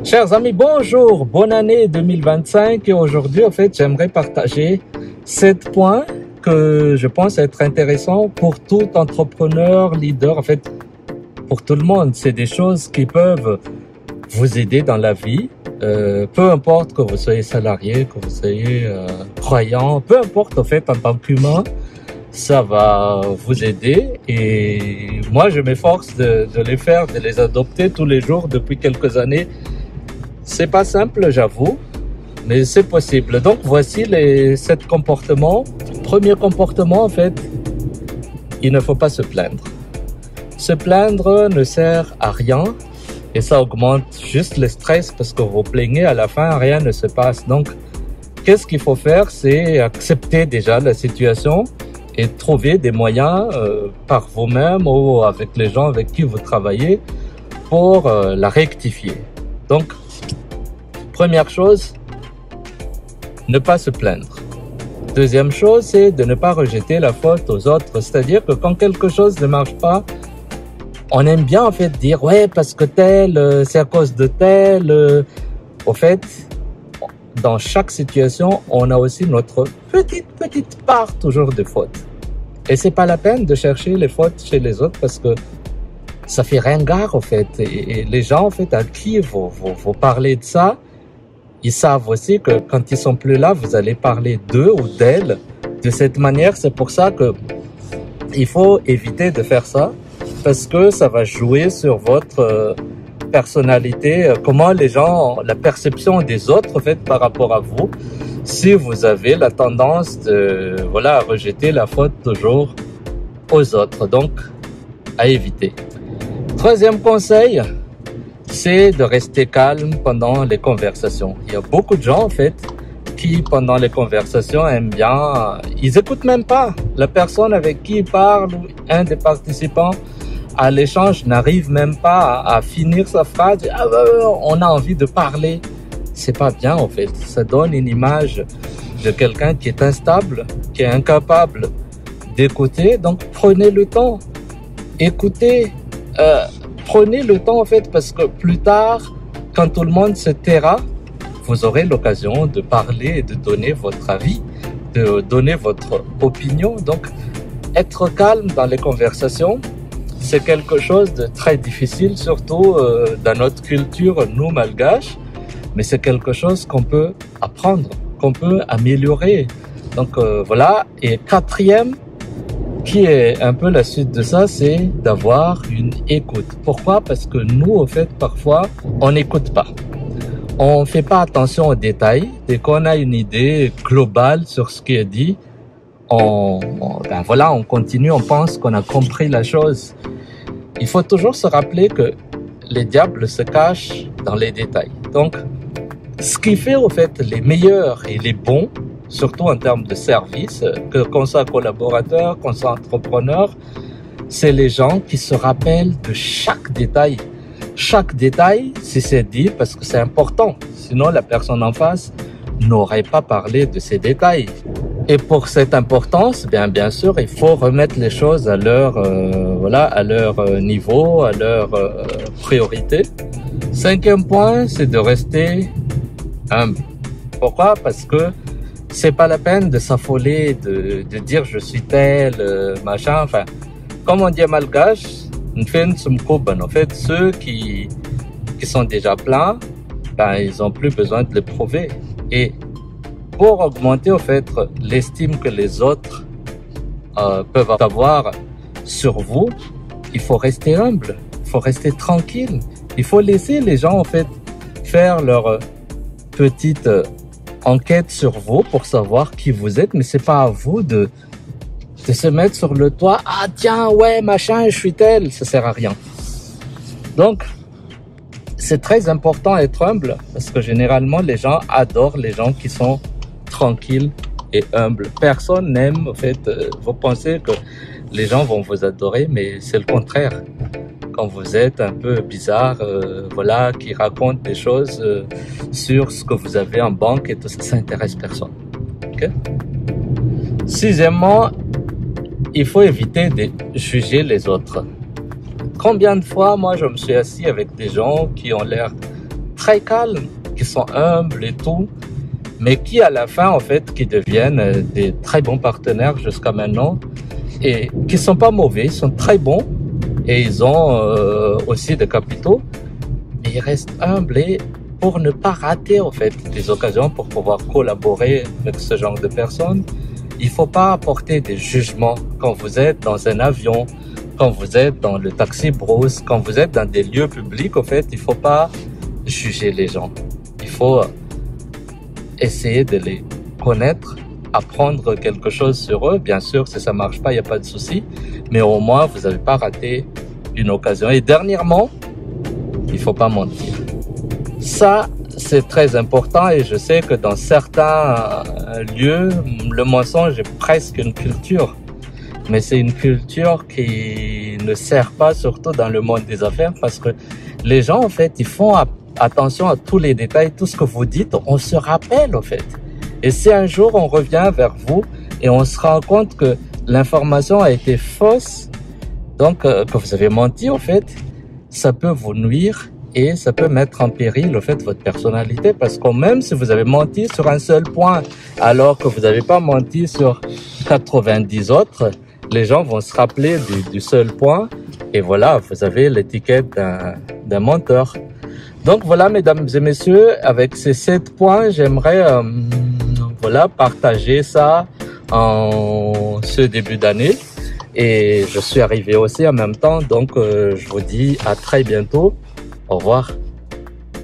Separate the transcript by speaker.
Speaker 1: Chers amis, bonjour, bonne année 2025 et aujourd'hui, en fait, j'aimerais partager 7 points que je pense être intéressants pour tout entrepreneur, leader, en fait, pour tout le monde. C'est des choses qui peuvent vous aider dans la vie, peu importe que vous soyez salarié, que vous soyez croyant, peu importe, en fait, en tant qu'humain, ça va vous aider et moi, je m'efforce de les faire, de les adopter tous les jours depuis quelques années. C'est pas simple, j'avoue, mais c'est possible. Donc, voici les 7 comportements. Premier comportement, en fait, il ne faut pas se plaindre. Se plaindre ne sert à rien et ça augmente juste le stress parce que vous plaignez, à la fin, rien ne se passe. Donc, qu'est-ce qu'il faut faire? C'est accepter déjà la situation et trouver des moyens par vous-même ou avec les gens avec qui vous travaillez pour la rectifier. Donc, première chose, ne pas se plaindre. Deuxième chose, c'est de ne pas rejeter la faute aux autres. C'est-à-dire que quand quelque chose ne marche pas, on aime bien en fait dire « ouais, parce que tel, c'est à cause de tel ». Au fait, dans chaque situation, on a aussi notre petite part toujours de faute. Et c'est pas la peine de chercher les fautes chez les autres parce que ça fait ringard en fait. Et les gens en fait à qui vous parlez de ça, ils savent aussi que quand ils sont plus là, vous allez parler d'eux ou d'elles de cette manière. C'est pour ça que il faut éviter de faire ça parce que ça va jouer sur votre personnalité, comment les gens, la perception des autres en fait par rapport à vous. Si vous avez la tendance de à rejeter la faute toujours aux autres, donc à éviter. Troisième conseil, c'est de rester calme pendant les conversations. Il y a beaucoup de gens, en fait, qui, pendant les conversations, aiment bien... Ils écoutent même pas. La personne avec qui ils parlent, ou un des participants à l'échange, n'arrive même pas à finir sa phrase. Ah, on a envie de parler. C'est pas bien, en fait. Ça donne une image de quelqu'un qui est instable, qui est incapable d'écouter. Donc, prenez le temps. Écoutez. Prenez le temps en fait parce que plus tard, quand tout le monde se taira, vous aurez l'occasion de parler et de donner votre avis, de donner votre opinion. Donc, être calme dans les conversations, c'est quelque chose de très difficile, surtout dans notre culture, nous malgaches, mais c'est quelque chose qu'on peut apprendre, qu'on peut améliorer. Donc voilà. Et quatrième, qui est un peu la suite de ça, c'est d'avoir une écoute. Pourquoi? Parce que nous, au fait, parfois, on n'écoute pas. On fait pas attention aux détails. Dès qu'on a une idée globale sur ce qui est dit, on continue, on pense qu'on a compris la chose. Il faut toujours se rappeler que les diables se cachent dans les détails. Donc, ce qui fait, au fait, les meilleurs et les bons, surtout en termes de service, qu'on soit collaborateur, qu'on soit entrepreneur, c'est les gens qui se rappellent de chaque détail. Chaque détail, si c'est dit, parce que c'est important. Sinon, la personne en face n'aurait pas parlé de ces détails. Et pour cette importance, bien sûr, il faut remettre les choses à leur, à leur niveau, à leur priorité. Cinquième point, c'est de rester humble. Pourquoi? Parce que c'est pas la peine de s'affoler, de dire je suis tel, machin. Enfin, comme on dit à malgache, en fait, ceux qui sont déjà pleins, ils ont plus besoin de le prouver. Et pour augmenter, en fait, l'estime que les autres peuvent avoir sur vous, il faut rester humble, il faut rester tranquille. Il faut laisser les gens, en fait, faire leur petite enquête sur vous pour savoir qui vous êtes, mais c'est pas à vous de se mettre sur le toit. Ah tiens, ouais, machin, je suis tel. Ça sert à rien. Donc, c'est très important d'être humble parce que généralement, les gens adorent les gens qui sont tranquilles et humbles. Personne n'aime, en fait, vous pensez que les gens vont vous adorer, mais c'est le contraire. Quand vous êtes un peu bizarre, qui raconte des choses sur ce que vous avez en banque et tout ça, ça intéresse personne. Okay? Sixièmement, il faut éviter de juger les autres. Combien de fois, moi, je me suis assis avec des gens qui ont l'air très calmes, qui sont humbles et tout, mais qui à la fin, en fait, qui deviennent des très bons partenaires jusqu'à maintenant et qui sont pas mauvais, ils sont très bons et ils ont aussi des capitaux, mais ils restent humbles et pour ne pas rater, en fait, des occasions pour pouvoir collaborer avec ce genre de personnes, il faut pas apporter des jugements quand vous êtes dans un avion, quand vous êtes dans le taxi brousse, quand vous êtes dans des lieux publics, en fait, il faut pas juger les gens. Il faut essayer de les connaître, apprendre quelque chose sur eux. Bien sûr, si ça marche pas, il n'y a pas de souci. Mais au moins, vous n'avez pas raté une occasion. Et dernièrement, il faut pas mentir. Ça, c'est très important et je sais que dans certains lieux, le mensonge est presque une culture. Mais c'est une culture qui ne sert pas, surtout dans le monde des affaires, parce que les gens, en fait, ils font attention à tous les détails, tout ce que vous dites, on se rappelle, en fait. Et si un jour on revient vers vous et on se rend compte que l'information a été fausse, donc que vous avez menti, en fait, ça peut vous nuire et ça peut mettre en péril, en fait, votre personnalité, parce que même si vous avez menti sur un seul point, alors que vous n'avez pas menti sur 90 autres, les gens vont se rappeler du seul point et voilà, vous avez l'étiquette d'un menteur. Donc voilà, mesdames et messieurs, avec ces 7 points, j'aimerais voilà, partager ça en ce début d'année. Et je suis arrivé aussi en même temps, donc je vous dis à très bientôt. Au revoir.